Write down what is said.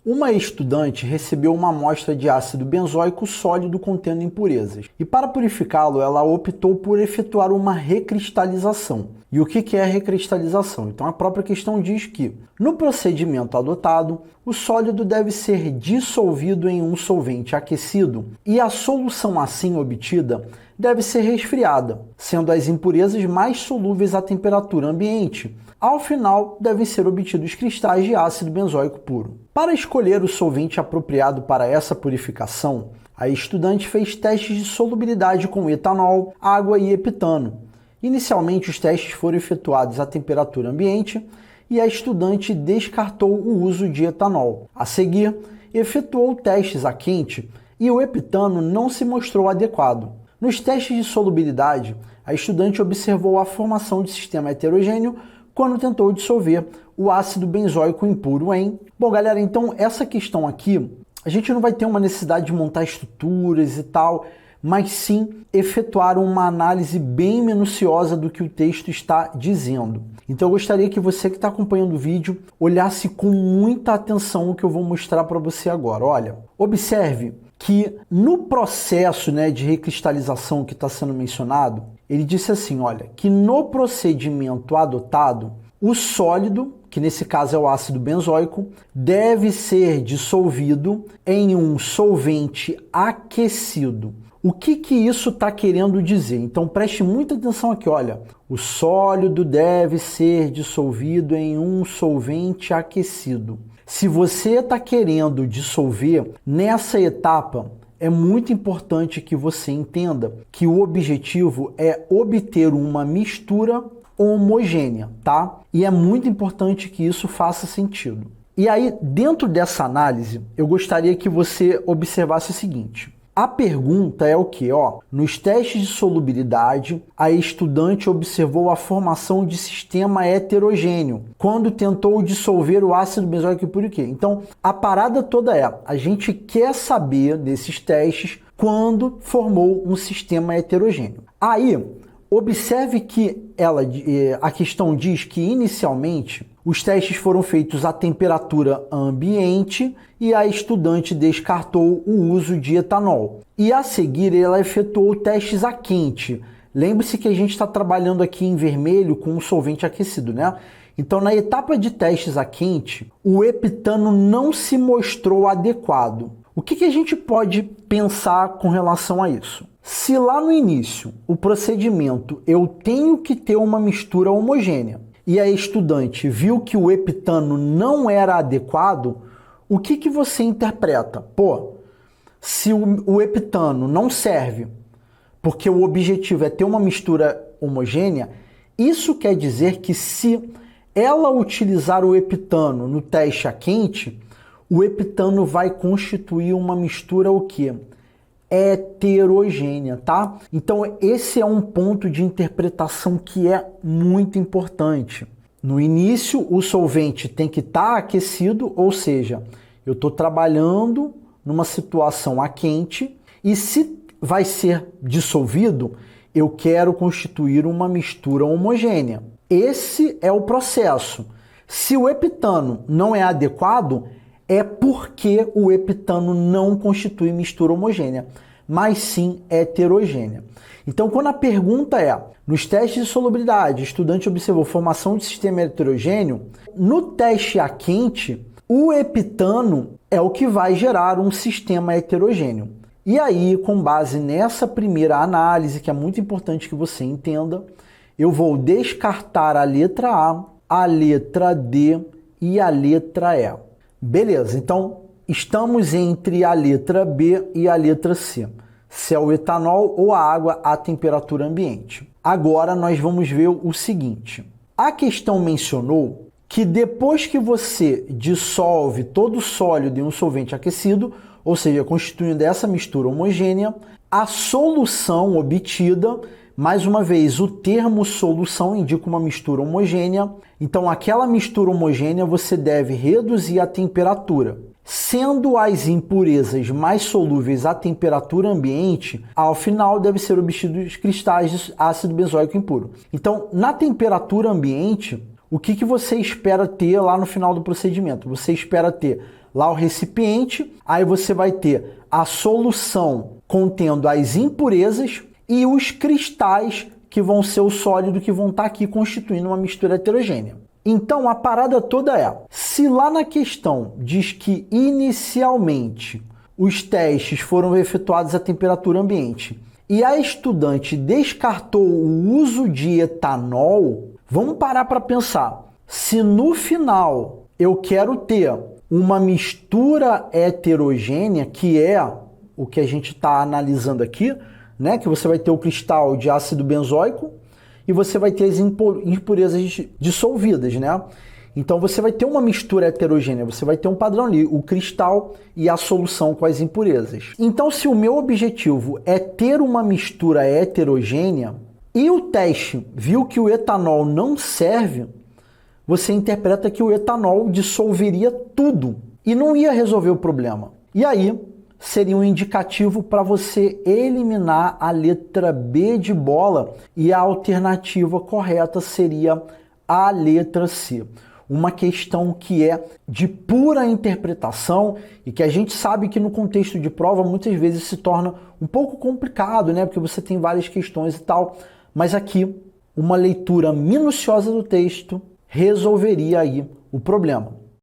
Uma estudante recebeu uma amostra de ácido benzoico sólido contendo impurezas. E para purificá-lo, ela optou por efetuar uma recristalização. E o que é a recristalização? Então a própria questão diz que, no procedimento adotado, o sólido deve ser dissolvido em um solvente aquecido e a solução assim obtida deve ser resfriada, sendo as impurezas mais solúveis à temperatura ambiente. Ao final, devem ser obtidos cristais de ácido benzoico puro. Para escolher o solvente apropriado para essa purificação, a estudante fez testes de solubilidade com etanol, água e epitano. Inicialmente, os testes foram efetuados à temperatura ambiente e a estudante descartou o uso de etanol. A seguir, efetuou testes a quente e o epitano não se mostrou adequado. Nos testes de solubilidade, a estudante observou a formação de sistema heterogêneo quando tentou dissolver o ácido benzoico impuro em... Bom, galera, então essa questão aqui, a gente não vai ter uma necessidade de montar estruturas e tal, mas sim efetuar uma análise bem minuciosa do que o texto está dizendo. Então eu gostaria que você que está acompanhando o vídeo olhasse com muita atenção o que eu vou mostrar para você agora. Olha, observe que no processo, de recristalização que está sendo mencionado, ele disse assim, olha, que no procedimento adotado, o sólido, que nesse caso é o ácido benzoico, deve ser dissolvido em um solvente aquecido. O que isso está querendo dizer? Então preste muita atenção aqui, olha. O sólido deve ser dissolvido em um solvente aquecido. Se você está querendo dissolver nessa etapa, é muito importante que você entenda que o objetivo é obter uma mistura homogênea, tá? E é muito importante que isso faça sentido. E aí, dentro dessa análise, eu gostaria que você observasse o seguinte. A pergunta é o que? Nos testes de solubilidade, a estudante observou a formação de sistema heterogêneo quando tentou dissolver o ácido benzoico impuro. Então, a parada toda é, a gente quer saber desses testes quando formou um sistema heterogêneo. Aí, observe que a questão diz que inicialmente os testes foram feitos à temperatura ambiente e a estudante descartou o uso de etanol. E a seguir ela efetuou testes a quente. Lembre-se que a gente está trabalhando aqui em vermelho com um solvente aquecido, né? Então na etapa de testes a quente, o epitano não se mostrou adequado. O que a gente pode pensar com relação a isso? Se lá no início, o procedimento, eu tenho que ter uma mistura homogênea e a estudante viu que o epitano não era adequado, o que você interpreta? Se o epitano não serve porque o objetivo é ter uma mistura homogênea, isso quer dizer que se ela utilizar o epitano no teste a quente, o epitano vai constituir uma mistura o quê? Heterogênea, tá? Então esse é um ponto de interpretação que é muito importante. No início, o solvente tem que estar aquecido, ou seja, eu estou trabalhando numa situação a quente e se vai ser dissolvido, eu quero constituir uma mistura homogênea. Esse é o processo. Se o epitano não é adequado, é porque o epitano não constitui mistura homogênea, mas sim heterogênea. Então, quando a pergunta é, nos testes de solubilidade, o estudante observou formação de sistema heterogêneo, no teste a quente, o epitano é o que vai gerar um sistema heterogêneo. E aí, com base nessa primeira análise, que é muito importante que você entenda, eu vou descartar a letra A letra D e a letra E. Beleza, então estamos entre a letra B e a letra C. Se é o etanol ou a água à temperatura ambiente. Agora nós vamos ver o seguinte. A questão mencionou que depois que você dissolve todo o sólido em um solvente aquecido, ou seja, constituindo essa mistura homogênea, a solução obtida, mais uma vez, o termo solução indica uma mistura homogênea, então aquela mistura homogênea você deve reduzir a temperatura. Sendo as impurezas mais solúveis à temperatura ambiente, ao final deve ser obtidos cristais de ácido benzoico impuro. Então, na temperatura ambiente, o que você espera ter lá no final do procedimento? Você espera ter lá o recipiente, aí você vai ter a solução contendo as impurezas e os cristais que vão ser o sólido que vão estar aqui constituindo uma mistura heterogênea. Então a parada toda é, se lá na questão diz que inicialmente os testes foram efetuados à temperatura ambiente e a estudante descartou o uso de etanol, vamos parar para pensar. Se no final eu quero ter uma mistura heterogênea, que é o que a gente está analisando aqui, né? Que você vai ter o cristal de ácido benzoico e você vai ter as impurezas dissolvidas, né? Então você vai ter uma mistura heterogênea, você vai ter um padrão ali, o cristal e a solução com as impurezas. Então se o meu objetivo é ter uma mistura heterogênea e o teste viu que o etanol não serve, você interpreta que o etanol dissolveria tudo e não ia resolver o problema. E aí seria um indicativo para você eliminar a letra B de bola e a alternativa correta seria a letra C. Uma questão que é de pura interpretação e que a gente sabe que no contexto de prova muitas vezes se torna um pouco complicado, né? Porque você tem várias questões e tal, mas aqui uma leitura minuciosa do texto resolveria aí o problema.